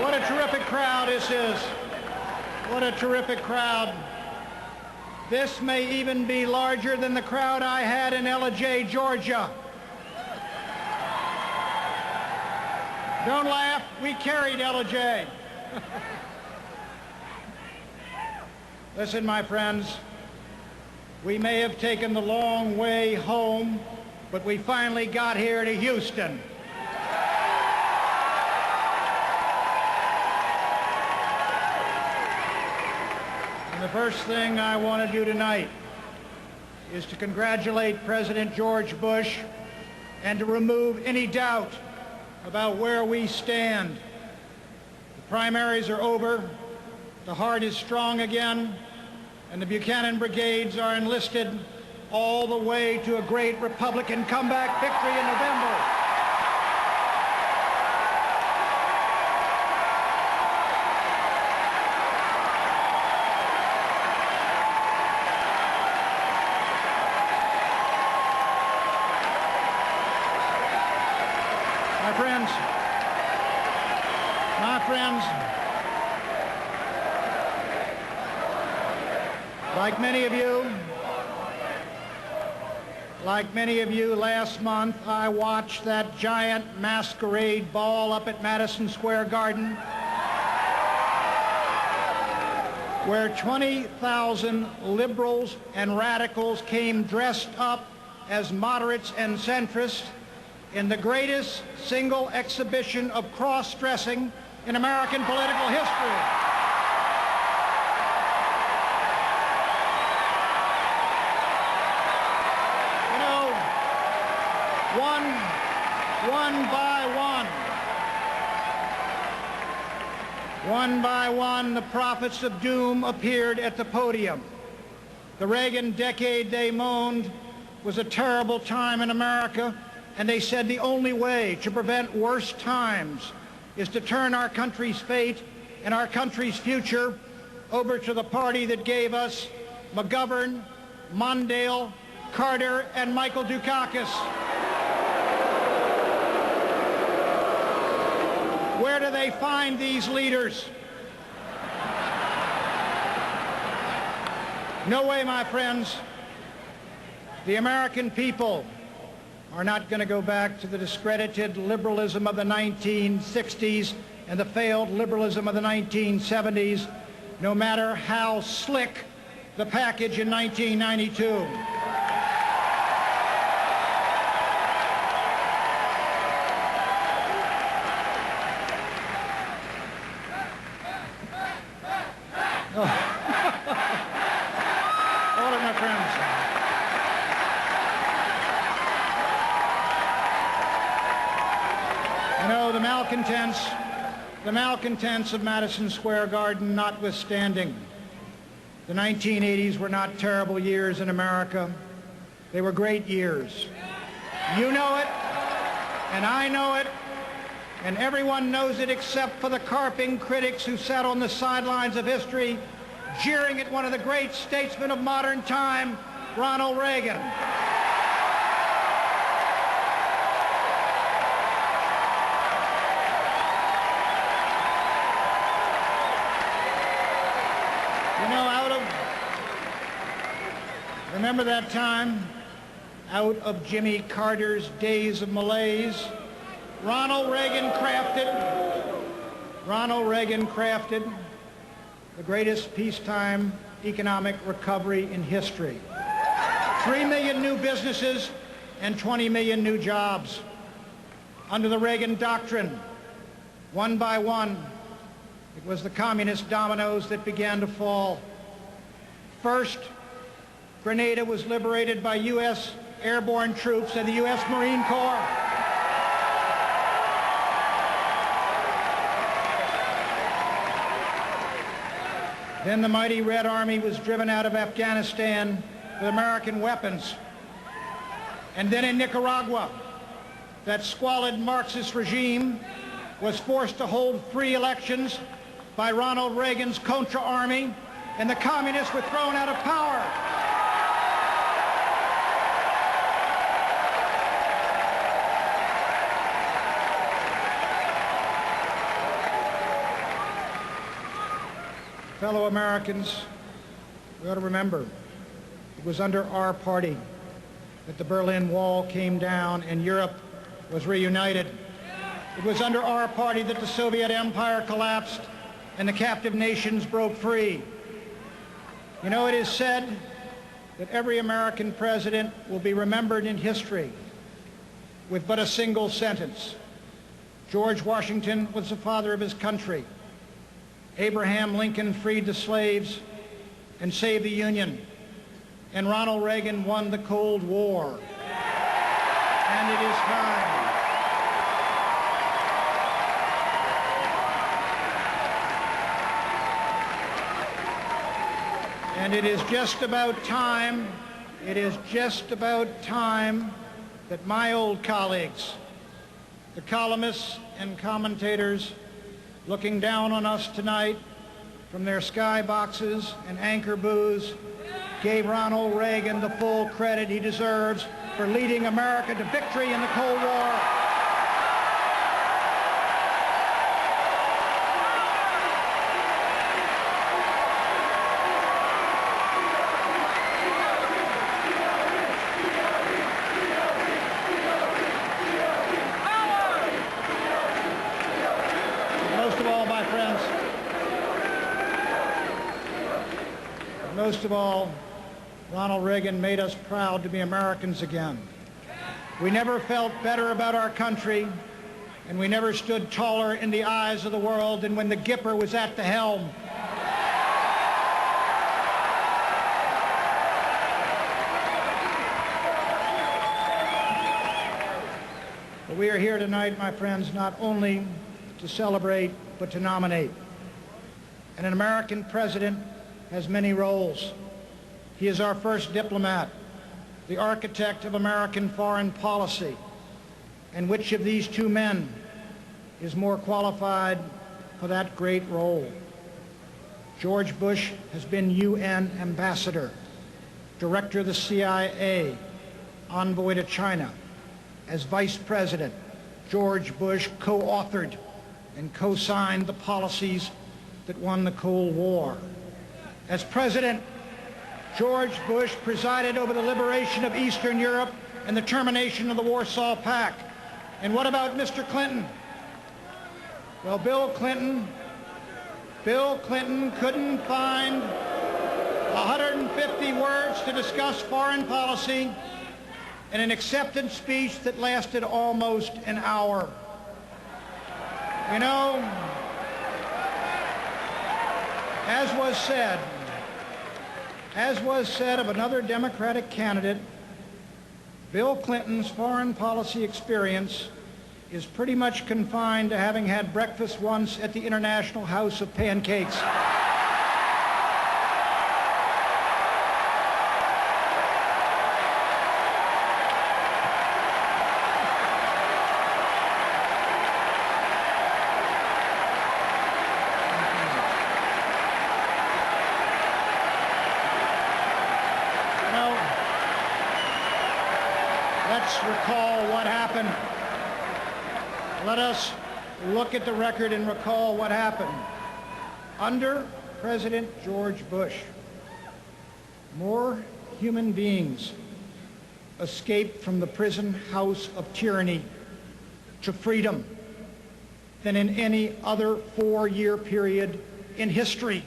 What a terrific crowd this is. What a terrific crowd. This may even be larger than the crowd I had in Ellijay, Georgia. Don't laugh, we carried Ellijay. Listen, my friends, we may have taken the long way home, but we finally got here to Houston. And the first thing I want to do tonight is to congratulate President George Bush and to remove any doubt about where we stand. The primaries are over, the heart is strong again, and the Buchanan brigades are enlisted all the way to a great Republican comeback victory in November. My friends, like many of you, last month I watched that giant masquerade ball up at Madison Square Garden, where 20,000 liberals and radicals came dressed up as moderates and centrists in the greatest single exhibition of cross-dressing in American political history. You know, one by one, the prophets of doom appeared at the podium. The Reagan decade, they moaned, was a terrible time in America, and they said the only way to prevent worse times is to turn our country's fate and our country's future over to the party that gave us McGovern, Mondale, Carter, and Michael Dukakis. Where do they find these leaders? No way, my friends. The American people are not going to go back to the discredited liberalism of the 1960s and the failed liberalism of the 1970s, no matter how slick the package in 1992. Hold it, my friends. You know, the malcontents of Madison Square Garden notwithstanding, the 1980s were not terrible years in America. They were great years. You know it, and I know it, and everyone knows it except for the carping critics who sat on the sidelines of history jeering at one of the great statesmen of modern time, Ronald Reagan. Remember that time? Out of Jimmy Carter's days of malaise, Ronald Reagan crafted the greatest peacetime economic recovery in history. 3 million new businesses and 20 million new jobs. Under the Reagan doctrine, one by one, it was the communist dominoes that began to fall. First, Grenada was liberated by U.S. airborne troops and the U.S. Marine Corps. Then the mighty Red Army was driven out of Afghanistan with American weapons. And then in Nicaragua, that squalid Marxist regime was forced to hold free elections by Ronald Reagan's Contra Army, and the communists were thrown out of power. Fellow Americans, we ought to remember it was under our party that the Berlin Wall came down and Europe was reunited. It was under our party that the Soviet Empire collapsed and the captive nations broke free. You know, it is said that every American president will be remembered in history with but a single sentence. George Washington was the father of his country. Abraham Lincoln freed the slaves and saved the Union. And Ronald Reagan won the Cold War. And it is time. And it is just about time, that my old colleagues, the columnists and commentators looking down on us tonight from their sky boxes and anchor booths, gave Ronald Reagan the full credit he deserves for leading America to victory in the Cold War. Most of all, Ronald Reagan made us proud to be Americans again. We never felt better about our country, and we never stood taller in the eyes of the world than when the Gipper was at the helm. But we are here tonight, my friends, not only to celebrate, but to nominate. And an American president has many roles. He is our first diplomat, the architect of American foreign policy. And which of these two men is more qualified for that great role? George Bush has been UN ambassador, director of the CIA, envoy to China. As vice president, George Bush co-authored and co-signed the policies that won the Cold War. As president, George Bush presided over the liberation of Eastern Europe and the termination of the Warsaw Pact. And what about Mr. Clinton? Well, Bill Clinton couldn't find 150 words to discuss foreign policy in an acceptance speech that lasted almost an hour. You know, as was said of another Democratic candidate, Bill Clinton's foreign policy experience is pretty much confined to having had breakfast once at the International House of Pancakes. Let's recall what happened. Let us look at the record and recall what happened. Under President George Bush, more human beings escaped from the prison house of tyranny to freedom than in any other 4-year period in history.